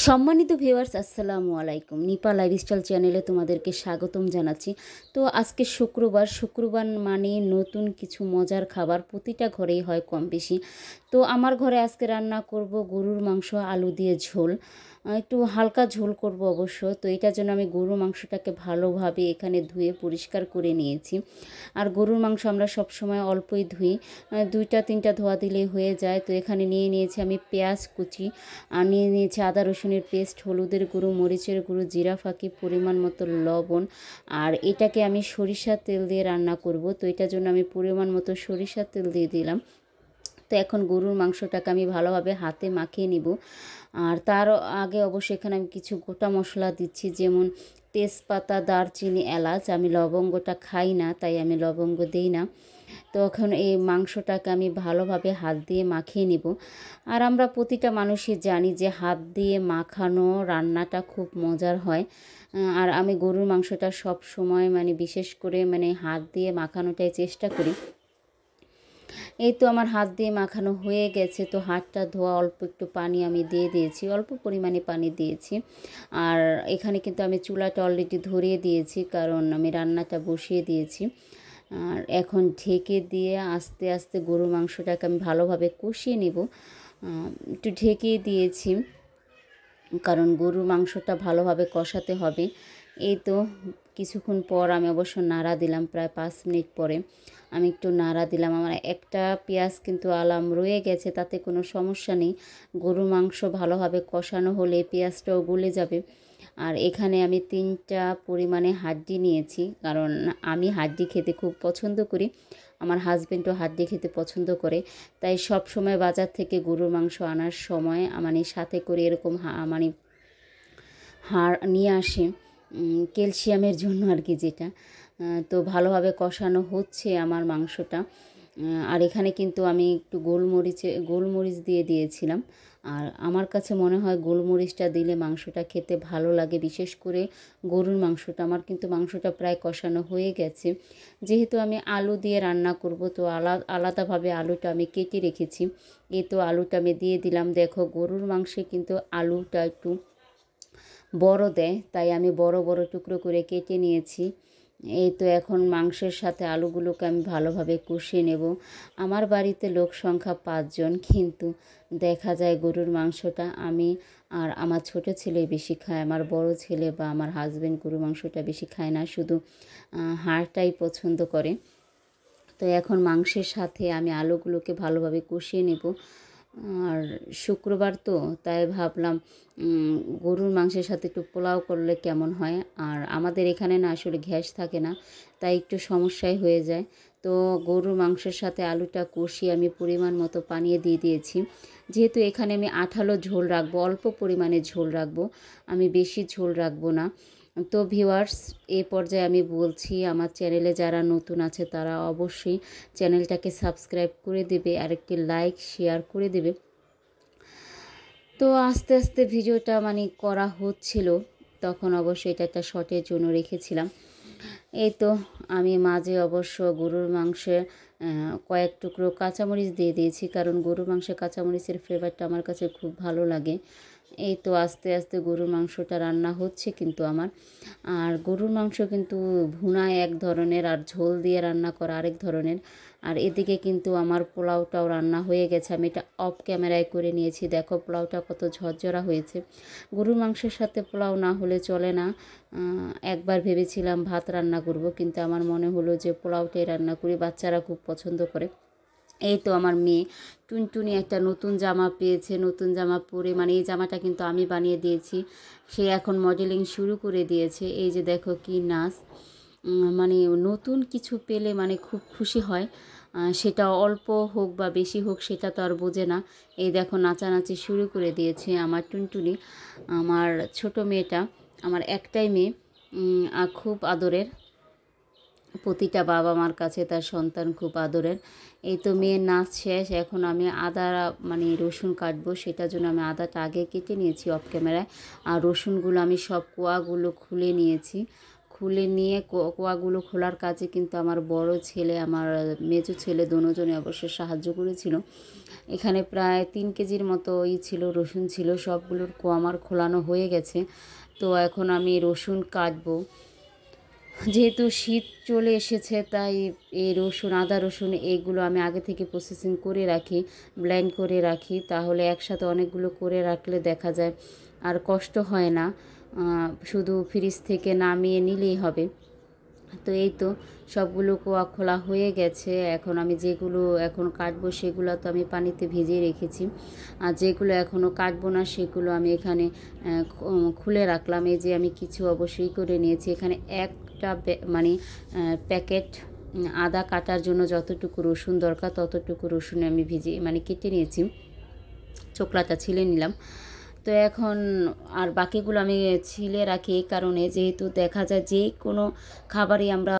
সম্মানিত ভিউয়ার্স, আসসালামু আলাইকুম। নিপা লাইফস্টাইল চ্যানেলে তোমাদেরকে স্বাগতম জানাচ্ছি। তো আজকে শুক্রবার মানে নতুন কিছু মজার খাবার প্রতিটা ঘরেই হয় কম বেশি। তো আমার ঘরে আজকে রান্না করব গরুর মাংস, আলু দিয়ে ঝোল। একটু হালকা ঝোল করব অবশ্য। তো এটার জন্য আমি গরুর মাংসটাকে ভালোভাবে এখানে ধুয়ে পরিষ্কার করে নিয়েছি। আর গরুর মাংস আমরা সবসময় অল্পই ধুই, 2টা 3টা ধোয়া দিলেই হয়ে যায়। তো এখানে নিয়ে নিয়েছি আমি পেঁয়াজ কুচি, আর নিয়ে নিয়েছি আদা রসুনের পেস্ট, হলুদের গুঁড়ো, মরিচের গুঁড়ো, জিরা ফাঁকি, পরিমাণ মতো লবণ। আর এটাকে আমি সরিষার তেল দিয়ে রান্না করব। তো এটার জন্য আমি পরিমাণ মতো সরিষার তেল দিয়ে দিলাম। তো এখন গরুর মাংসটাকে আমি ভালোভাবে হাতে মাখিয়ে নিব। আর তার আগে অবশ্যই এখানে আমি কিছু গোটা মশলা দিচ্ছি, যেমন তেজপাতা, দারচিনি, এলাচ। আমি লবঙ্গটা খাই না, তাই আমি লবঙ্গ দিই না। তো এখন এই মাংসটাকে আমি ভালোভাবে হাত দিয়ে মাখিয়ে নিব। আর আমরা প্রতিটা মানুষই জানি যে হাত দিয়ে মাখানো রান্নাটা খুব মজার হয়। আর আমি গরুর মাংসটা সব সময় বিশেষ করে হাত দিয়ে মাখানোটাই চেষ্টা করি। এই তো আমার হাত দিয়ে মাখানো হয়ে গেছে। তো হাতটা ধোয়া অল্প একটু পানি আমি দিয়ে দিয়েছি, অল্প পরিমাণে পানি দিয়েছি। আর এখানে কিন্তু আমি চুলাটা অলরেডি ধরিয়ে দিয়েছি, কারণ আমি রান্নাটা বসিয়ে দিয়েছি। আর এখন ঢেকে দিয়ে আস্তে আস্তে গরুর মাংসটাকে আমি ভালোভাবে কষিয়ে নেব। একটু ঢেকে দিয়েছি, কারণ গরুর মাংসটা ভালোভাবে কষাতে হবে। এই তো কিছুক্ষণ পর আমি অবশ্য নাড়া দিলাম, প্রায় 5 মিনিট পরে আমি একটু নাড়া দিলাম। আমার একটা পেঁয়াজ কিন্তু আলাম রয়ে গেছে, তাতে কোনো সমস্যা নেই। গরুর মাংস ভালোভাবে কষানো হলে পেঁয়াজটাও গলে যাবে। আর এখানে আমি 3টা পরিমাণে হাড্ডি নিয়েছি, কারণ আমি হাড্ডি খেতে খুব পছন্দ করি। আমার হাজব্যান্ডও হাড্ডি খেতে পছন্দ করে, তাই সব সময় বাজার থেকে গরুর মাংস আনার সময় সাথে করে এরকম হাড় নিয়ে আসে, ক্যালসিয়ামের জন্য আর কি, যেটা। তো ভালোভাবে কষানো হচ্ছে আমার মাংসটা। আর এখানে কিন্তু আমি একটু গোলমরিচ দিয়ে দিয়েছিলাম। আর আমার কাছে মনে হয় গোলমরিচটা দিলে মাংসটা খেতে ভালো লাগে, বিশেষ করে গরুর মাংসটা। আমার কিন্তু মাংসটা প্রায় কষানো হয়ে গেছে। যেহেতু আমি আলু দিয়ে রান্না করব, তো আলাদাভাবে আলুটা আমি কেটে রেখেছি। এই তো আলুটা আমি দিয়ে দিলাম। দেখো, গরুর মাংসে কিন্তু আলুটা একটু বড় দেয়, তাই আমি বড় বড় টুকরো করে কেটে নিয়েছি। এই তো এখন মাংসের সাথে আলুগুলোকে আমি ভালোভাবে কষিয়ে নেব। আমার বাড়িতে লোক সংখ্যা 5 জন, কিন্তু দেখা যায় গরুর মাংসটা আমি আর আমার ছোট ছেলে বেশি খায়। আমার বড় ছেলে বা আমার হাজব্যান্ড গরুর মাংসটা বেশি খায় না, শুধু হাড়টাই পছন্দ করে। তো এখন মাংসের সাথে আমি আলুগুলোকে ভালোভাবে কষিয়ে নেব। আর শুক্রবার তো, তাই ভাবলাম গরুর মাংসের সাথে একটু পোলাও করলে কেমন হয়। আর আমাদের এখানে না আসলে গ্যাস থাকে না, তাই একটু সমস্যাই হয়ে যায়। তো গরুর মাংসের সাথে আলুটা কষিয়ে আমি পরিমাণ মতো পানি দিয়ে দিয়েছি। যেহেতু এখানে আমি আঠালো ঝোল রাখবো, অল্প পরিমাণে ঝোল রাখবো, আমি বেশি ঝোল রাখবো না। তো ভিউয়ার্স, এই পর্যায়ে আমি বলছি, আমার চ্যানেলে যারা নতুন আছে তারা অবশ্যই চ্যানেলটাকে সাবস্ক্রাইব করে দেবে, আর একটি লাইক শেয়ার করে দেবে। তো আস্তে আস্তে ভিডিওটা করা হচ্ছিল, তখন অবশ্যই এটা একটা শর্টের জন্য রেখেছিলাম। এই তো আমি মাঝে অবশ্য গরুর মাংসে কয়েক টুকরো কাঁচামরিচ দিয়ে দিয়েছি, কারণ গরুর মাংসে কাঁচামরিচের ফ্লেভারটা আমার কাছে খুব ভালো লাগে। এই তো আস্তে আস্তে গরুর মাংসটা রান্না হচ্ছে কিন্তু আমার। আর গরুর মাংস কিন্তু ভুনা এক ধরনের, আর ঝোল দিয়ে রান্না করা আরেক ধরনের। আর এদিকে কিন্তু আমার পোলাওটাও রান্না হয়ে গেছে, আমি এটা অফ ক্যামেরায় করে নিয়েছি। দেখো পোলাওটা কত ঝরঝরা হয়েছে। গরুর মাংসের সাথে পোলাও না হলে চলে না। একবার ভেবেছিলাম ভাত রান্না করব, কিন্তু আমার মনে হলো যে পোলাওটাই রান্না করি, বাচ্চারা খুব পছন্দ করে। এই তো আমার মেয়ে টুনটুনি একটা নতুন জামা পেয়েছে, নতুন জামা পরে, এই জামাটা কিন্তু আমি বানিয়ে দিয়েছি। সে এখন মডেলিং শুরু করে দিয়েছে। এই যে দেখো কি নাচ, নতুন কিছু পেলে খুব খুশি হয়। সেটা অল্প হোক বা বেশি হোক সেটা তো আর বোঝে না। এই দেখো নাচানাচি শুরু করে দিয়েছে আমার টুনটুনি। আমার ছোট মেয়েটা, আমার একটাই মেয়ে, খুব আদরের। প্রতিটা বাবা মার কাছে তার সন্তান খুব আদরের। এই তো মেয়ের নাচ শেষ, এখন আমি আদা রসুন কাটবো, সেটার জন্য আমি আদাটা আগে কেটে নিয়েছি অফ ক্যামেরায়। আর রসুনগুলো আমি সব কোয়াগুলো খুলে নিয়েছি। খুলে নিয়ে কোয়াগুলো খোলার কাজে কিন্তু আমার বড় ছেলে, আমার মেজো ছেলে দুজনে অবশ্যই সাহায্য করেছিল। এখানে প্রায় 3 কেজির মতো ছিল, রসুন ছিল, সবগুলোর কোয়া আমার খোলানো হয়ে গেছে। তো এখন আমি রসুন কাটবো। যেহেতু শীত চলে এসেছে তাই এই রসুন, আদা রসুন এইগুলো আমি আগে থেকে প্রসেসিং করে রাখি, ব্লেন্ড করে রাখি, তাহলে একসাথে অনেকগুলো করে রাখলে দেখা যায় আর কষ্ট হয় না, শুধু ফ্রিজ থেকে নামিয়ে নিলেই হবে। তো এই তো সবগুলো কোয়া খোলা হয়ে গেছে। এখন আমি যেগুলো এখন কাটবো সেগুলো তো আমি পানিতে ভিজিয়ে রেখেছি, আর যেগুলো এখনও কাটবো না সেগুলো আমি এখানে খুলে রাখলাম। এই যে আমি কিছু অবশ্যই করে নিয়েছি। এখানে একটা মানে প্যাকেট আদা কাটার জন্য যতটুকু রসুন দরকার ততটুকু রসুন আমি মানে কেটে নিয়েছি, চোকলাটা ছিলে নিলাম। তো এখন আর বাকিগুলো আমি ছিলে রাখি এই কারণে, যেহেতু দেখা যায় যে কোনো খাবারই আমরা